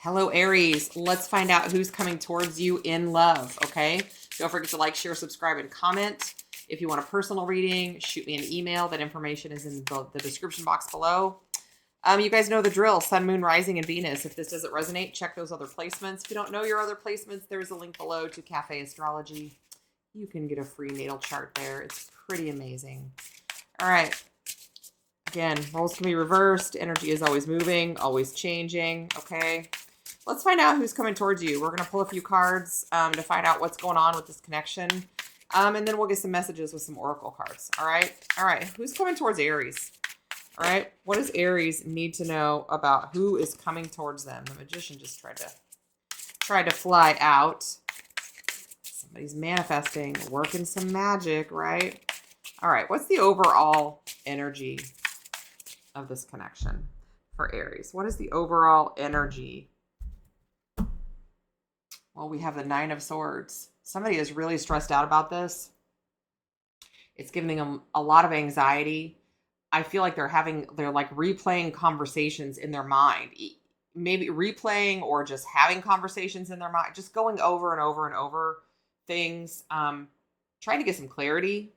Hello, Aries. Let's find out who's coming towards you in love, okay? Don't forget to like, share, subscribe, and comment. If you want a personal reading, shoot me an email. That information is in the description box below. You guys know the drill, Sun, Moon, Rising, and Venus. If this doesn't resonate, check those other placements. If you don't know your other placements, there's a link below to Cafe Astrology. You can get a free natal chart there. It's pretty amazing. All right. Again, roles can be reversed. Energy is always moving, always changing, okay? Let's find out who's coming towards you. We're going to pull a few cards to find out what's going on with this connection. And then we'll get some messages with some oracle cards. All right. All right. Who's coming towards Aries? All right. What does Aries need to know about who is coming towards them? The Magician just tried to fly out. Somebody's manifesting, working some magic, right? All right. What's the overall energy of this connection for Aries? What is the overall energy? Well, we have the Nine of Swords. Somebody is really stressed out about this. It's giving them a lot of anxiety. I feel like they're like replaying conversations in their mind. Maybe replaying or just having conversations in their mind. Just going over and over and over things. Trying to get some clarity.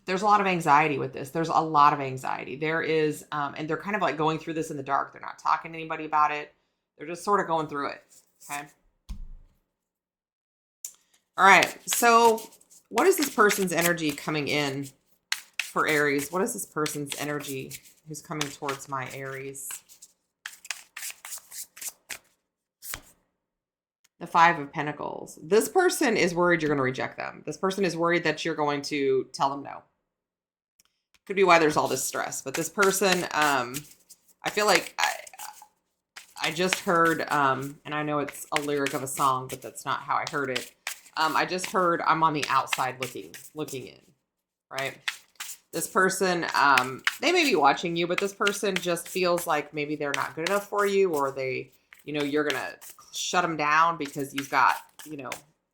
There's a lot of anxiety with this. There's a lot of anxiety. There is, and they're kind of like going through this in the dark. They're not talking to anybody about it. They're just sort of going through it. Okay. All right. So what is this person's energy coming in for Aries? What is this person's energy who's coming towards my Aries? The Five of Pentacles. This person is worried you're going to reject them. This person is worried that you're going to tell them no. Could be why there's all this stress. But this person, I feel like I just heard, and I know it's a lyric of a song, but that's not how I heard it. I just heard I'm on the outside looking in, right? This person, they may be watching you, but this person just feels like maybe they're not good enough for you, or they, you're going to shut them down because you've got,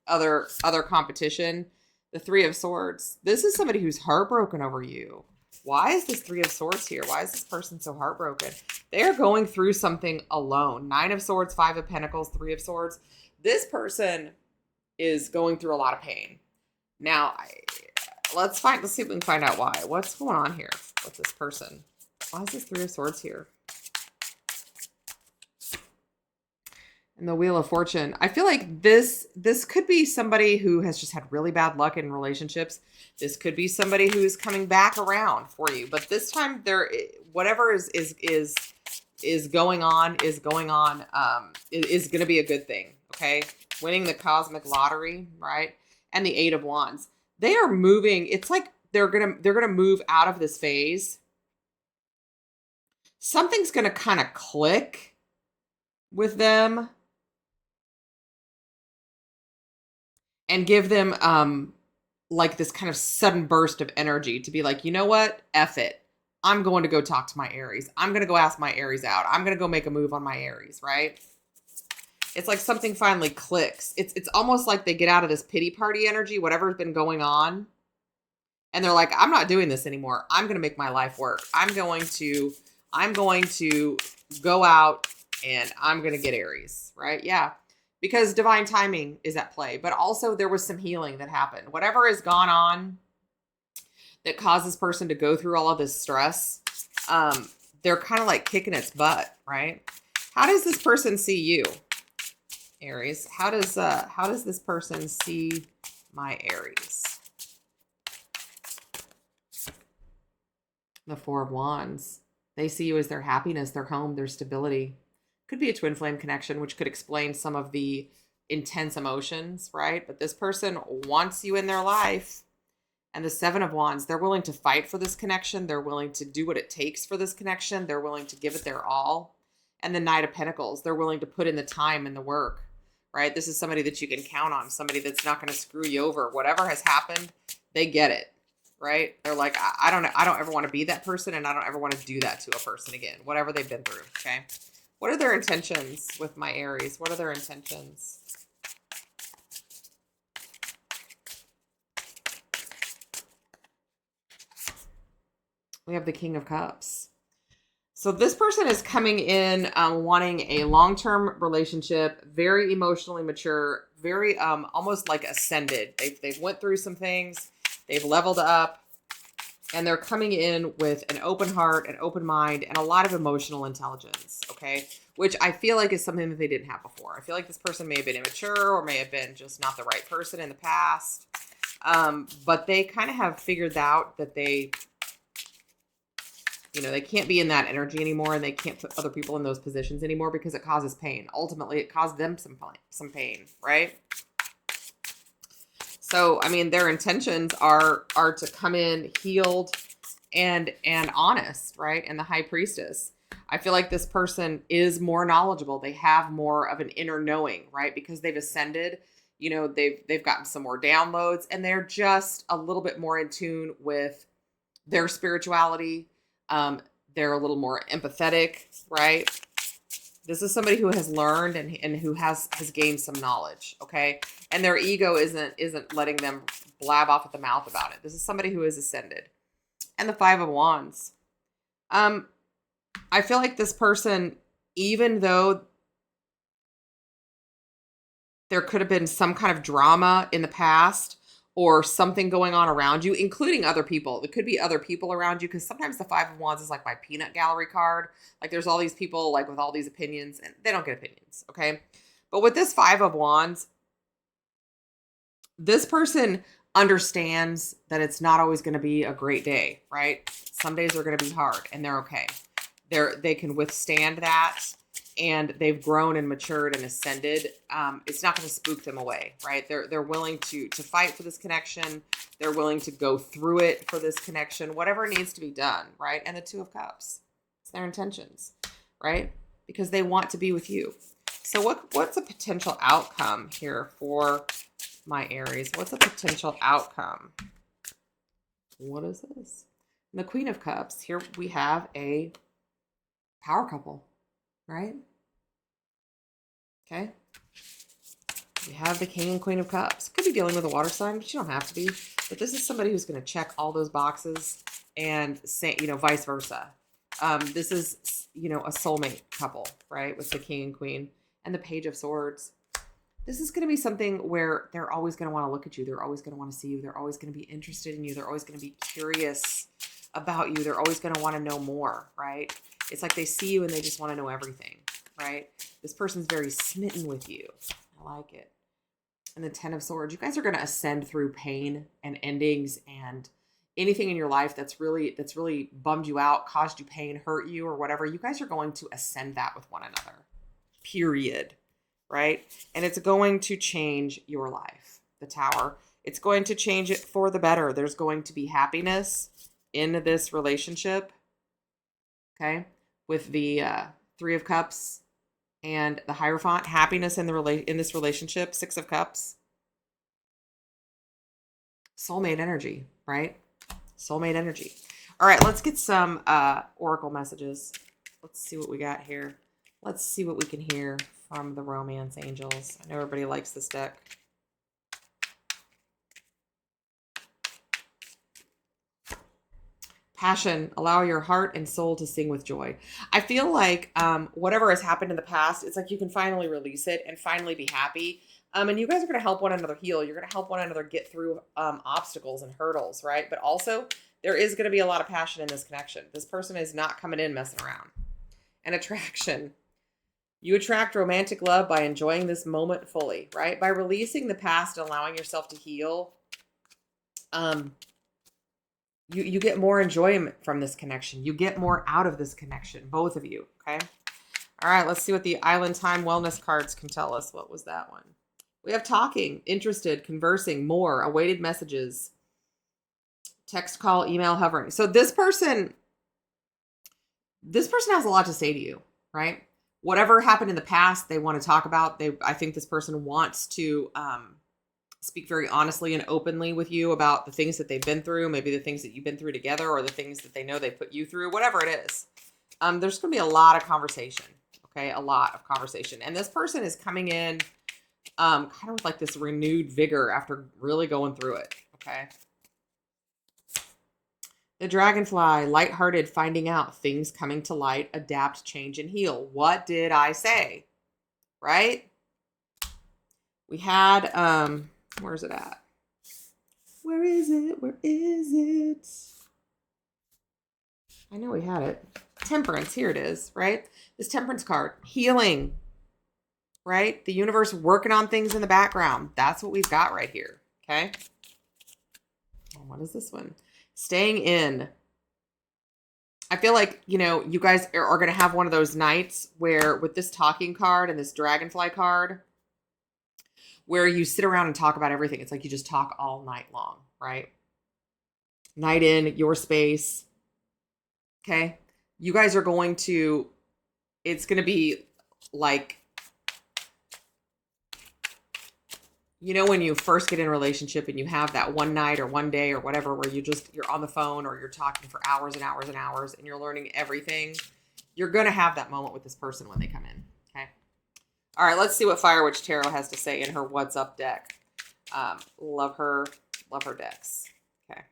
other competition. The Three of Swords. This is somebody who's heartbroken over you. Why is this Three of Swords here? Why is this person so heartbroken? They're going through something alone. Nine of Swords, Five of Pentacles, Three of Swords. This person is going through a lot of pain. Now, let's see if we can find out why. What's going on here with this person? Why is this Three of Swords here? And the Wheel of Fortune. I feel like this could be somebody who has just had really bad luck in relationships. This could be somebody who's coming back around for you. But this time, whatever is going on is going to be a good thing. Okay, winning the cosmic lottery, right? And the Eight of Wands. They are moving. It's like they're gonna move out of this phase. Something's gonna kind of click with them. And give them like this kind of sudden burst of energy to be like, you know what? F it. I'm going to go talk to my Aries. I'm going to go ask my Aries out. I'm going to go make a move on my Aries, right? It's like something finally clicks. It's almost like they get out of this pity party energy, whatever's been going on. And they're like, I'm not doing this anymore. I'm going to make my life work. I'm going to go out and I'm going to get Aries, right? Yeah. Because divine timing is at play, but also there was some healing that happened. Whatever has gone on that caused this person to go through all of this stress, they're kind of like kicking its butt, right? How does this person see you, Aries? How does this person see my Aries? The Four of Wands. They see you as their happiness, their home, their stability. Could be a twin flame connection, which could explain some of the intense emotions, right? But this person wants you in their life. And the Seven of Wands, they're willing to fight for this connection. They're willing to do what it takes for this connection. They're willing to give it their all. And the Knight of Pentacles, they're willing to put in the time and the work, right? This is somebody that you can count on, somebody that's not going to screw you over. Whatever has happened, they get it, right? They're like, I don't ever want to be that person, and I don't ever want to do that to a person again, whatever they've been through, okay? What are their intentions with my Aries? What are their intentions? We have the King of Cups. So this person is coming in wanting a long-term relationship, very emotionally mature, very almost like ascended. They've went through some things, they've leveled up, and they're coming in with an open heart, an open mind, and a lot of emotional intelligence, okay? Which I feel like is something that they didn't have before. I feel like this person may have been immature or may have been just not the right person in the past. But they kind of have figured out that they can't be in that energy anymore, and they can't put other people in those positions anymore because it causes pain. Ultimately, it caused them some pain, right? So, I mean, their intentions are to come in healed and honest, right? And the High Priestess, I feel like this person is more knowledgeable. They have more of an inner knowing, right? Because they've ascended, they've gotten some more downloads, and they're just a little bit more in tune with their spirituality. They're a little more empathetic, right? This is somebody who has learned and who has gained some knowledge, okay? And their ego isn't letting them blab off at the mouth about it. This is somebody who is ascended. And the Five of Wands. I feel like this person, even though there could have been some kind of drama in the past or something going on around you, including other people. It could be other people around you, because sometimes the Five of Wands is like my peanut gallery card. Like there's all these people like with all these opinions, and they don't get opinions, okay? But with this Five of Wands, this person understands that it's not always going to be a great day, right? Some days are going to be hard, and they're okay. They can withstand that, and they've grown and matured and ascended. It's not going to spook them away, right? They're willing to fight for this connection. They're willing to go through it for this connection, whatever needs to be done, right? And the Two of Cups, it's their intentions, right? Because they want to be with you. So what's a potential outcome here for my Aries? What's a potential outcome? What is this? And the Queen of Cups. Here we have a power couple, right? Okay. We have the King and Queen of Cups. Could be dealing with a water sign, but you don't have to be. But this is somebody who's going to check all those boxes and say, vice versa. This is, a soulmate couple, right? With the King and Queen and the Page of Swords. This is going to be something where they're always going to want to look at you. They're always going to want to see you. They're always going to be interested in you. They're always going to be curious about you. They're always going to want to know more, right? It's like they see you and they just want to know everything, right? This person's very smitten with you. I like it. And the Ten of Swords. You guys are going to ascend through pain and endings and anything in your life that's really bummed you out, caused you pain, hurt you, or whatever. You guys are going to ascend that with one another. Period. Right? And it's going to change your life. The Tower. It's going to change it for the better. There's going to be happiness in this relationship. Okay? With the Three of Cups and the Hierophant. Happiness in this relationship. Six of Cups. Soulmate energy, right? Soulmate energy. All right, let's get some oracle messages. Let's see what we got here. Let's see what we can hear from the romance angels. I know everybody likes this deck. Passion, allow your heart and soul to sing with joy. I feel like whatever has happened in the past, it's like you can finally release it and finally be happy. And you guys are going to help one another heal. You're going to help one another get through obstacles and hurdles, right? But also, there is going to be a lot of passion in this connection. This person is not coming in messing around. And attraction. You attract romantic love by enjoying this moment fully, right? By releasing the past and allowing yourself to heal. You get more enjoyment from this connection. You get more out of this connection, both of you, okay? All right, let's see what the Island Time Wellness cards can tell us. What was that one? We have talking, interested, conversing, more, awaited messages, text, call, email, hovering. So this person has a lot to say to you, right? Whatever happened in the past, they want to talk about. I think this person wants to speak very honestly and openly with you about the things that they've been through, maybe the things that you've been through together, or the things that they know they put you through, whatever it is. There's going to be a lot of conversation, okay? A lot of conversation. And this person is coming in kind of with like this renewed vigor after really going through it, okay? The dragonfly, lighthearted, finding out, things coming to light, adapt, change, and heal. What did I say? Right? We had, where's it at? Where is it? Where is it? I know we had it. Temperance, here it is, right? This temperance card, healing, right? The universe working on things in the background. That's what we've got right here, okay? What is this one? Staying in. I feel like, you know, you guys are going to have one of those nights where with this talking card and this dragonfly card, where you sit around and talk about everything. It's like you just talk all night long, right? Night in, your space. Okay. You guys are going to, it's going to be like, you know, when you first get in a relationship and you have that one night or one day or whatever, where you're on the phone or you're talking for hours and hours and hours and you're learning everything. You're going to have that moment with this person when they come in. Okay. All right. Let's see what Fire Witch Tarot has to say in her What's Up deck. Love her decks. Okay.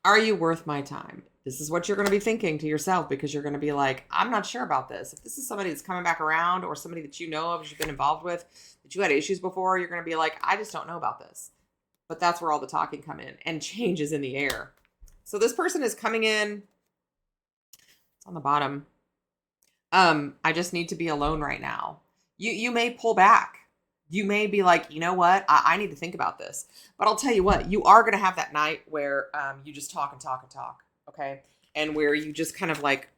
Are you worth my time? This is what you're going to be thinking to yourself, because you're going to be like, I'm not sure about this. If this is somebody that's coming back around or somebody that you know of, you've been involved with, that you had issues before, you're going to be like, I just don't know about this. But that's where all the talking come in, and change is in the air. So this person is coming in. It's on the bottom. I just need to be alone right now. You may pull back. You may be like, you know what? I need to think about this. But I'll tell you what, you are going to have that night where you just talk and talk and talk. Okay. And where you just kind of like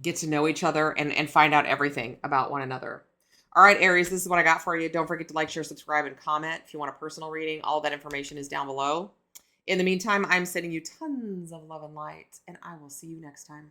get to know each other and find out everything about one another. All right, Aries, this is what I got for you. Don't forget to like, share, subscribe, and comment. If you want a personal reading, all that information is down below. In the meantime, I'm sending you tons of love and light, and I will see you next time.